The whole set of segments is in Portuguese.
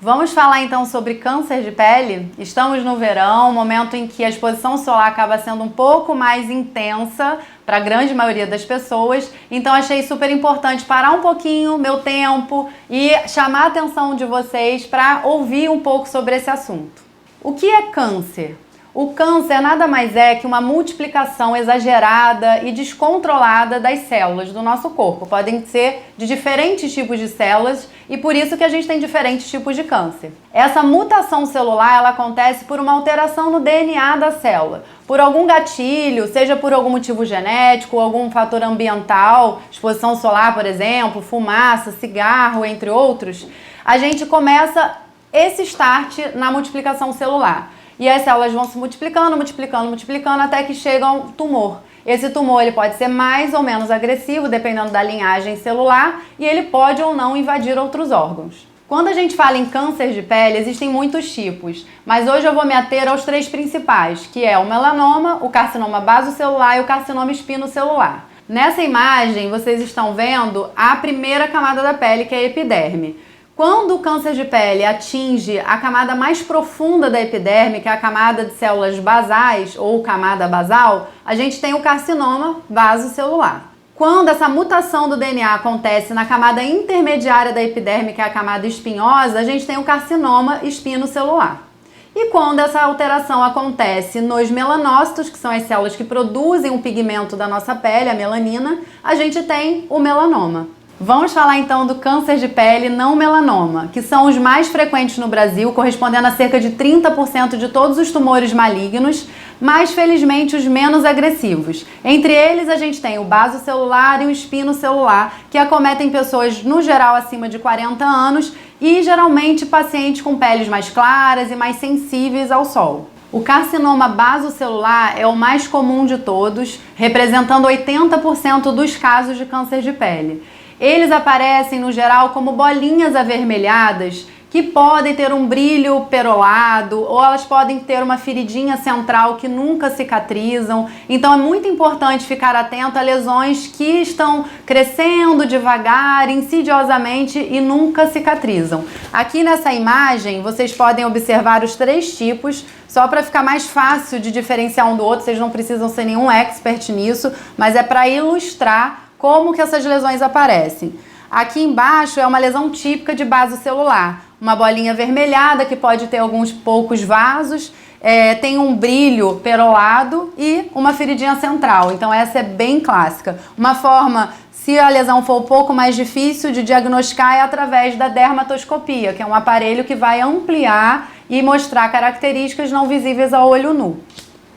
Vamos falar então sobre câncer de pele? Estamos no verão, momento em que a exposição solar acaba sendo um pouco mais intensa para a grande maioria das pessoas, então achei super importante parar um pouquinho meu tempo e chamar a atenção de vocês para ouvir um pouco sobre esse assunto. O que é câncer? O câncer nada mais é que uma multiplicação exagerada e descontrolada das células do nosso corpo. Podem ser de diferentes tipos de células e por isso que a gente tem diferentes tipos de câncer. Essa mutação celular, ela acontece por uma alteração no DNA da célula. Por algum gatilho, seja por algum motivo genético, algum fator ambiental, exposição solar, por exemplo, fumaça, cigarro, entre outros, a gente começa esse start na multiplicação celular. E as células vão se multiplicando, até que chega a um tumor. Esse tumor ele pode ser mais ou menos agressivo, dependendo da linhagem celular, e ele pode ou não invadir outros órgãos. Quando a gente fala em câncer de pele, existem muitos tipos, mas hoje eu vou me ater aos três principais, que é o melanoma, o carcinoma basocelular e o carcinoma espinocelular. Nessa imagem, vocês estão vendo a primeira camada da pele, que é a epiderme. Quando o câncer de pele atinge a camada mais profunda da epiderme, que é a camada de células basais ou camada basal, a gente tem o carcinoma basocelular. Quando essa mutação do DNA acontece na camada intermediária da epiderme, que é a camada espinhosa, a gente tem o carcinoma espinocelular. E quando essa alteração acontece nos melanócitos, que são as células que produzem o pigmento da nossa pele, a melanina, a gente tem o melanoma. Vamos falar então do câncer de pele não melanoma, que são os mais frequentes no Brasil, correspondendo a cerca de 30% de todos os tumores malignos, mas felizmente os menos agressivos. Entre eles a gente tem o basocelular e o espinocelular, que acometem pessoas no geral acima de 40 anos e geralmente pacientes com peles mais claras e mais sensíveis ao sol. O carcinoma basocelular é o mais comum de todos, representando 80% dos casos de câncer de pele. Eles aparecem, no geral, como bolinhas avermelhadas que podem ter um brilho perolado ou elas podem ter uma feridinha central que nunca cicatrizam. Então é muito importante ficar atento a lesões que estão crescendo devagar, insidiosamente e nunca cicatrizam. Aqui nessa imagem vocês podem observar os três tipos, só para ficar mais fácil de diferenciar um do outro, vocês não precisam ser nenhum expert nisso, mas é para ilustrar como que essas lesões aparecem. Aqui embaixo é uma lesão típica de basocelular, uma bolinha avermelhada que pode ter alguns poucos vasos, tem um brilho perolado e uma feridinha central, então essa é bem clássica. Uma forma, se a lesão for um pouco mais difícil de diagnosticar, é através da dermatoscopia, que é um aparelho que vai ampliar e mostrar características não visíveis ao olho nu.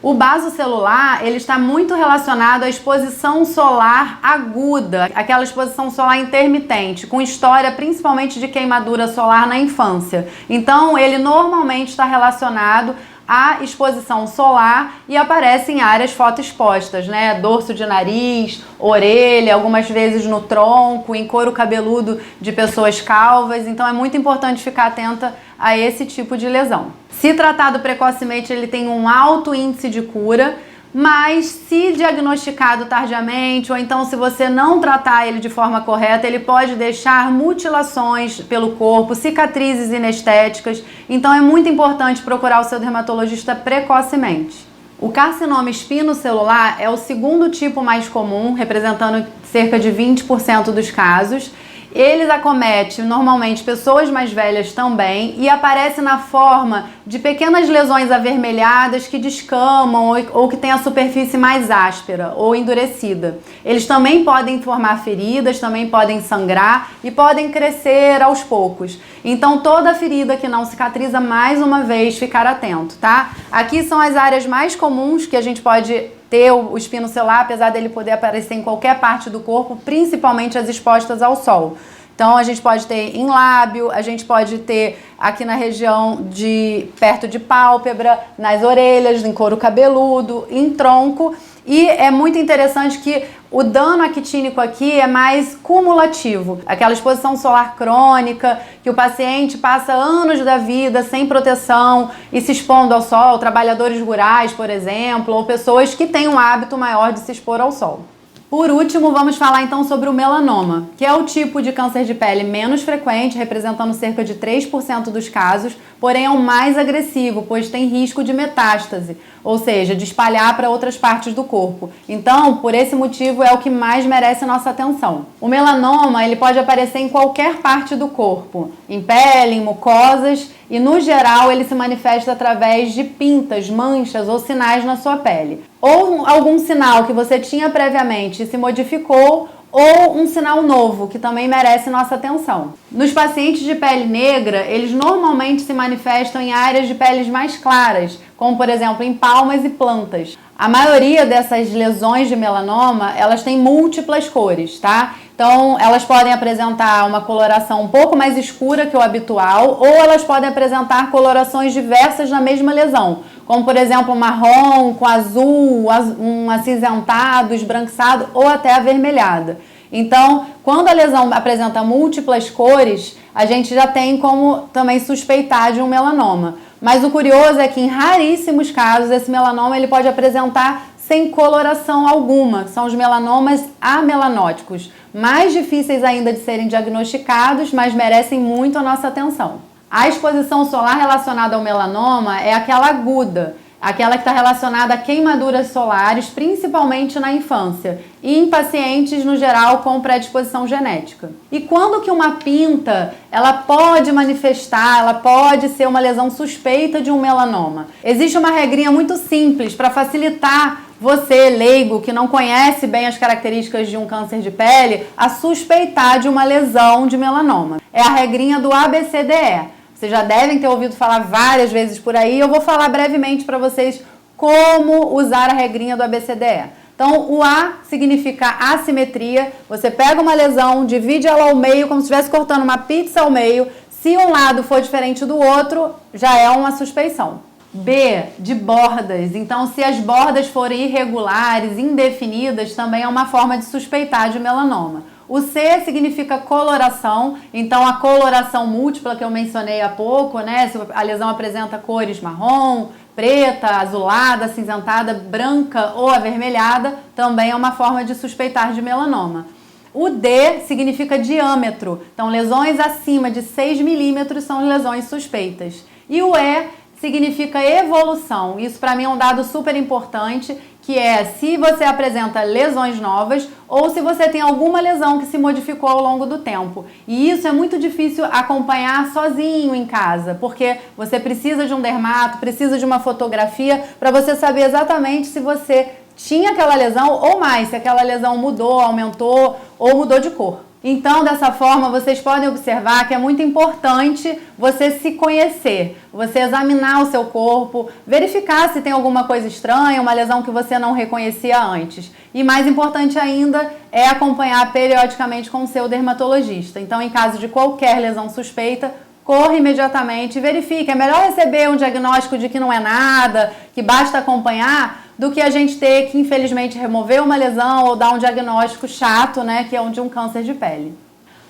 O basocelular, ele está muito relacionado à exposição solar aguda, aquela exposição solar intermitente, com história principalmente de queimadura solar na infância. Então, ele normalmente está relacionado à exposição solar e aparece em áreas fotoexpostas, né? Dorso de nariz, orelha, algumas vezes no tronco, em couro cabeludo de pessoas calvas. Então, é muito importante ficar atenta a esse tipo de lesão. Se tratado precocemente, ele tem um alto índice de cura, mas se diagnosticado tardiamente, ou então se você não tratar ele de forma correta, ele pode deixar mutilações pelo corpo, cicatrizes inestéticas. Então é muito importante procurar o seu dermatologista precocemente. O carcinoma espinocelular é o segundo tipo mais comum, representando cerca de 20% dos casos. Eles acometem normalmente pessoas mais velhas também e aparece na forma de pequenas lesões avermelhadas que descamam ou que têm a superfície mais áspera ou endurecida. Eles também podem formar feridas, também podem sangrar e podem crescer aos poucos. Então toda ferida que não cicatriza, mais uma vez, ficar atento, tá? Aqui são as áreas mais comuns que a gente pode ter o espinocelular, apesar dele poder aparecer em qualquer parte do corpo, principalmente as expostas ao sol. Então a gente pode ter em lábio, a gente pode ter aqui na região de perto de pálpebra, nas orelhas, em couro cabeludo, em tronco. E é muito interessante que o dano actínico aqui é mais cumulativo. Aquela exposição solar crônica, que o paciente passa anos da vida sem proteção e se expondo ao sol, trabalhadores rurais, por exemplo, ou pessoas que têm um hábito maior de se expor ao sol. Por último, vamos falar então sobre o melanoma, que é o tipo de câncer de pele menos frequente, representando cerca de 3% dos casos, porém é o mais agressivo, pois tem risco de metástase, ou seja, de espalhar para outras partes do corpo. Então, por esse motivo, é o que mais merece nossa atenção. O melanoma, ele pode aparecer em qualquer parte do corpo, em pele, em mucosas, e no geral ele se manifesta através de pintas, manchas ou sinais na sua pele. Ou algum sinal que você tinha previamente e se modificou, ou um sinal novo, que também merece nossa atenção. Nos pacientes de pele negra, eles normalmente se manifestam em áreas de peles mais claras, como por exemplo em palmas e plantas. A maioria dessas lesões de melanoma, elas têm múltiplas cores, tá? Então, elas podem apresentar uma coloração um pouco mais escura que o habitual, ou elas podem apresentar colorações diversas na mesma lesão, como por exemplo marrom com azul, um acinzentado, esbranquiçado ou até avermelhada. Então, quando a lesão apresenta múltiplas cores, a gente já tem como também suspeitar de um melanoma. Mas o curioso é que em raríssimos casos esse melanoma ele pode apresentar sem coloração alguma, são os melanomas amelanóticos, mais difíceis ainda de serem diagnosticados, mas merecem muito a nossa atenção. A exposição solar relacionada ao melanoma é aquela aguda, aquela que está relacionada a queimaduras solares, principalmente na infância, e em pacientes, no geral, com predisposição genética. E quando que uma pinta, ela pode manifestar, ela pode ser uma lesão suspeita de um melanoma? Existe uma regrinha muito simples para facilitar você, leigo, que não conhece bem as características de um câncer de pele, a suspeitar de uma lesão de melanoma. É a regrinha do ABCDE. Vocês já devem ter ouvido falar várias vezes por aí. Eu vou falar brevemente para vocês como usar a regrinha do ABCDE. Então, o A significa assimetria. Você pega uma lesão, divide ela ao meio, como se estivesse cortando uma pizza ao meio. Se um lado for diferente do outro, já é uma suspeição. B, de bordas. Então, se as bordas forem irregulares, indefinidas, também é uma forma de suspeitar de melanoma. O C significa coloração, então a coloração múltipla que eu mencionei há pouco, né? Se a lesão apresenta cores marrom, preta, azulada, acinzentada, branca ou avermelhada, também é uma forma de suspeitar de melanoma. O D significa diâmetro, então lesões acima de 6 milímetros são lesões suspeitas. E o E significa evolução, isso para mim é um dado super importante, que é se você apresenta lesões novas ou se você tem alguma lesão que se modificou ao longo do tempo. E isso é muito difícil acompanhar sozinho em casa, porque você precisa de um dermato, precisa de uma fotografia para você saber exatamente se você tinha aquela lesão ou mais, se aquela lesão mudou, aumentou ou mudou de cor. Então, dessa forma, vocês podem observar que é muito importante você se conhecer, você examinar o seu corpo, verificar se tem alguma coisa estranha, uma lesão que você não reconhecia antes. E mais importante ainda é acompanhar periodicamente com o seu dermatologista. Então, em caso de qualquer lesão suspeita, corre imediatamente e verifique. É melhor receber um diagnóstico de que não é nada, que basta acompanhar, do que a gente ter que, infelizmente, remover uma lesão ou dar um diagnóstico chato, né, que é um de um câncer de pele.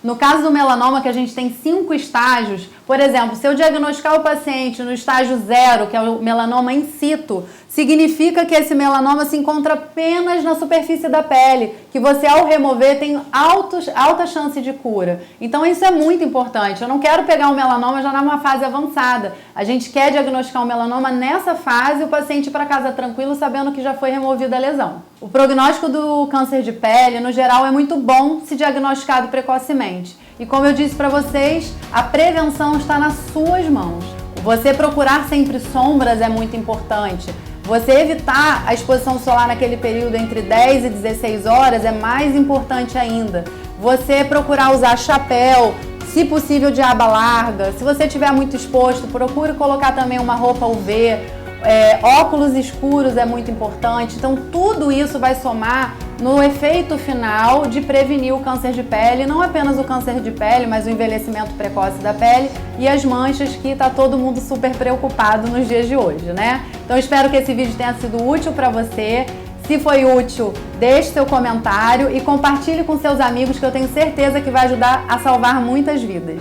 No caso do melanoma, que a gente tem 5 estágios, por exemplo, se eu diagnosticar o paciente no estágio 0, que é o melanoma in situ, significa que esse melanoma se encontra apenas na superfície da pele, que você ao remover tem alta chance de cura. Então isso é muito importante. Eu não quero pegar um melanoma já numa fase avançada. A gente quer diagnosticar um melanoma nessa fase e o paciente ir para casa tranquilo sabendo que já foi removida a lesão. O prognóstico do câncer de pele, no geral, é muito bom se diagnosticado precocemente. E como eu disse para vocês, a prevenção está nas suas mãos. Você procurar sempre sombras é muito importante. Você evitar a exposição solar naquele período entre 10 e 16 horas é mais importante ainda. Você procurar usar chapéu, se possível de aba larga. Se você estiver muito exposto, procure colocar também uma roupa UV. Óculos escuros é muito importante. Então tudo isso vai somar no efeito final de prevenir o câncer de pele, não apenas o câncer de pele, mas o envelhecimento precoce da pele e as manchas que está todo mundo super preocupado nos dias de hoje, né? Então espero que esse vídeo tenha sido útil para você. Se foi útil, deixe seu comentário e compartilhe com seus amigos, que eu tenho certeza que vai ajudar a salvar muitas vidas.